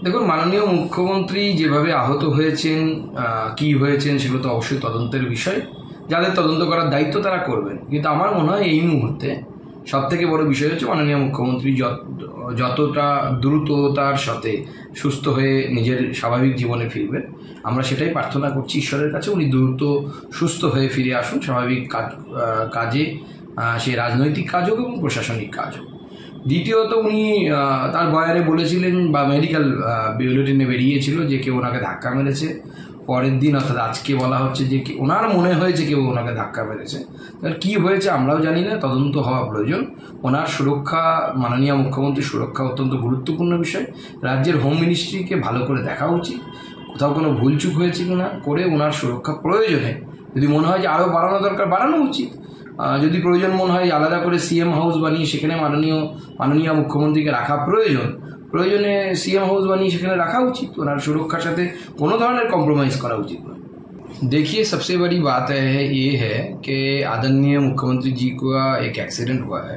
দেখুন, মাননীয় মুখ্যমন্ত্রী যেভাবে আহত হয়েছেন, কি হয়েছেন সেগুলো তো অবশ্যই তদন্তের বিষয়। যাদের তদন্ত করার দায়িত্ব তারা করবেন, কিন্তু আমার মনে হয় এই মুহূর্তে সবথেকে বড় বিষয় হচ্ছে মাননীয় মুখ্যমন্ত্রী যতটা দ্রুততার সাথে সুস্থ হয়ে নিজের স্বাভাবিক জীবনে ফিরবেন, আমরা সেটাই প্রার্থনা করছি ঈশ্বরের কাছে। উনি দ্রুত সুস্থ হয়ে ফিরে আসুন স্বাভাবিক কাজে, সে রাজনৈতিক কাজ হোক এবং প্রশাসনিক কাজ হোক। দ্বিতীয়ত, উনি তার বয়ানে বলেছিলেন বা মেডিকেল বুলেটিনে বেরিয়েছিল যে কেউ ওনাকে ধাক্কা মেরেছে। পরের দিন অর্থাৎ আজকে বলা হচ্ছে যে ওনার মনে হয়েছে কেউ ওনাকে ধাক্কা মেরেছে। তার কী হয়েছে আমরাও জানি না, তদন্ত হওয়া প্রয়োজন। ওনার সুরক্ষা, মাননীয় মুখ্যমন্ত্রীর সুরক্ষা অত্যন্ত গুরুত্বপূর্ণ বিষয়। রাজ্যের হোম মিনিস্ট্রিকে ভালো করে দেখা উচিত, কোথাও কোনো ভুলচুক হয়েছে কিনা করে ওনার সুরক্ষা প্রয়োজনে যদি মনে হয় যে আরও বাড়ানো দরকার, বাড়ানো উচিত। যদি প্রয়োজন মনে হয় আলাদা করে সিএম হাউস বানিয়ে সেখানে মাননীয় মুখ্যমন্ত্রীকে রাখা প্রয়োজনে সিএম হাউস বানিয়ে সেখানে রাখা উচিত। ওনার সুরক্ষার সাথে কোনো ধরনের কম্প্रोमाइज করা उचित नয়। देखिए, सबसे बड़ी बात ये है कि आदरणीय मुख्यमंत्री जी का एक एक्सीडेंट हुआ है,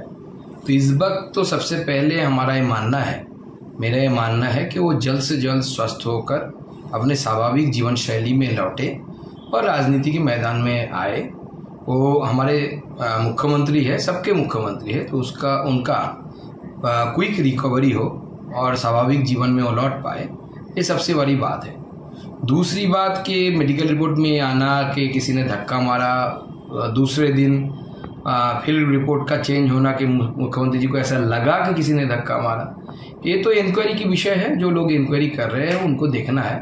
तो इस वक्त तो सबसे पहले मेरा ये मानना है कि वो जल्द से जल्द स्वस्थ होकर अपने स्वाभाविक जीवन शैली में लौटे और राजनीति के मैदान में आए। वो हमारे मुख्यमंत्री है, सबके मुख्यमंत्री है, तो उनका क्विक रिकवरी हो और स्वाभाविक जीवन में वो लौट पाए, ये सबसे बड़ी बात है। दूसरी बात कि मेडिकल रिपोर्ट में आना कि किसी ने धक्का मारा, दूसरे दिन फिर रिपोर्ट का चेंज होना कि मुख्यमंत्री जी को ऐसा लगा कि किसी ने धक्का मारा, ये तो इंक्वायरी की विषय है। जो लोग इंक्वायरी कर रहे हैं उनको देखना है।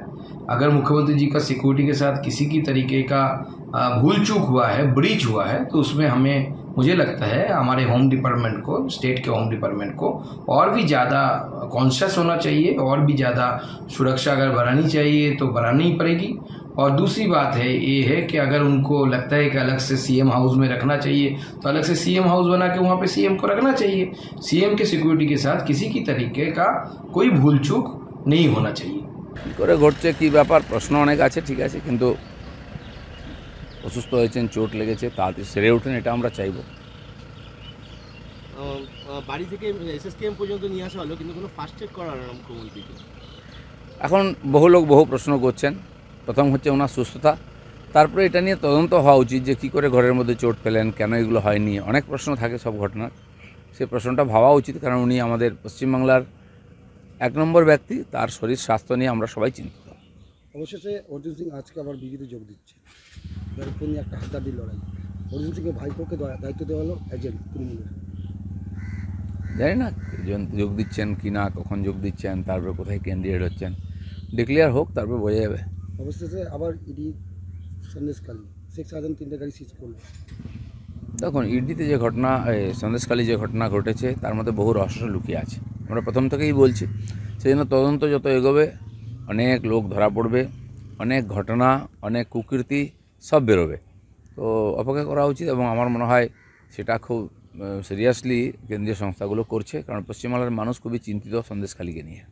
अगर मुख्यमंत्री जी का सिक्योरिटी के साथ किसी की तरीके का भूल चूक हुआ है, ब्रीच हुआ है, तो उसमें मुझे लगता है हमारे होम डिपार्टमेंट को, स्टेट के होम डिपार्टमेंट को और भी ज़्यादा कॉन्शियस होना चाहिए, और भी ज़्यादा सुरक्षा अगर बढ़ानी चाहिए तो बढ़ानी ही पड़ेगी। और दूसरी बात ये है कि अगर उनको लगता है कि अलग से सीएम हाउस में रखना चाहिए, तो अलग से सीएम हाउस बना के वहाँ पे सीएम को रखना चाहिए। सीएम के सिक्योरिटी के साथ किसी की तरीके का कोई भूल चूक नहीं होना चाहिए। করে ঘটছে কি ব্যাপার, প্রশ্ন অনেক আছে, ঠিক আছে, কিন্তু অসুস্থ হয়েছেন, চোট লেগেছে, তাড়াতাড়ি সেরে ওঠেন, এটা আমরা চাইব। বাড়ি থেকে এসএসকেএম পর্যন্ত নিয়ে আসা হলো, কিন্তু কোনো ফার্স্ট চেক করা হলো না মুখ্যমন্ত্রীকে। এখন বহু লোক বহু প্রশ্ন করছেন। প্রথম হচ্ছে ওনার সুস্থতা, তারপরে এটা নিয়ে তদন্ত হওয়া উচিত যে কী করে ঘরের মধ্যে চোট পেলেন, কেন এগুলো হয়নি। অনেক প্রশ্ন থাকে সব ঘটনার, সেই প্রশ্নটা ভাবা উচিত, কারণ উনি আমাদের পশ্চিমবাংলার 1 নম্বর ব্যক্তি, তার শরীর স্বাস্থ্য নিয়ে আমরা সবাই চিন্তিত। অবশেষে অর্জুন সিং আজকে আবার বিজেপিতে যোগ দিচ্ছে, দায়িত্ব নিয়ে একটা হাতাহাতি লড়াই। অর্জুন সিংকে ভাইপোকে দায়িত্ব দেওয়া হলো এজেন্ট তৃণমূলের। জানি না যোগ দিচ্ছেন কি না, কখন যোগ দিচ্ছেন, তারপরে কোথায় ক্যান্ডিডেট হচ্ছেন, ডিক্লেয়ার হোক, তারপরে বোঝা যাবে। অবশেষে আবার ইডি সন্দেশখালী শেখ শাহজাহান 3টে গাড়ি সিজ করলো। দেখুন, ইডিতে যে ঘটনা, সন্দেশখালী যে ঘটনা ঘটেছে, তার মধ্যে বহু রহস্য লুকিয়ে আছে। আমরা প্রথম থেকেই বলছি, সেই জন্য তদন্ত যত এগোবে অনেক লোক ধরা পড়বে, অনেক ঘটনা, অনেক কুকীর্তি সব বেরোবে। তো অপেক্ষা করা উচিত, এবং আমার মনে হয় সেটা খুব সিরিয়াসলি কেন্দ্রীয় সংস্থাগুলো করছে, কারণ পশ্চিমবাংলার মানুষ খুবই চিন্তিত সন্দেশখালীকে নিয়ে।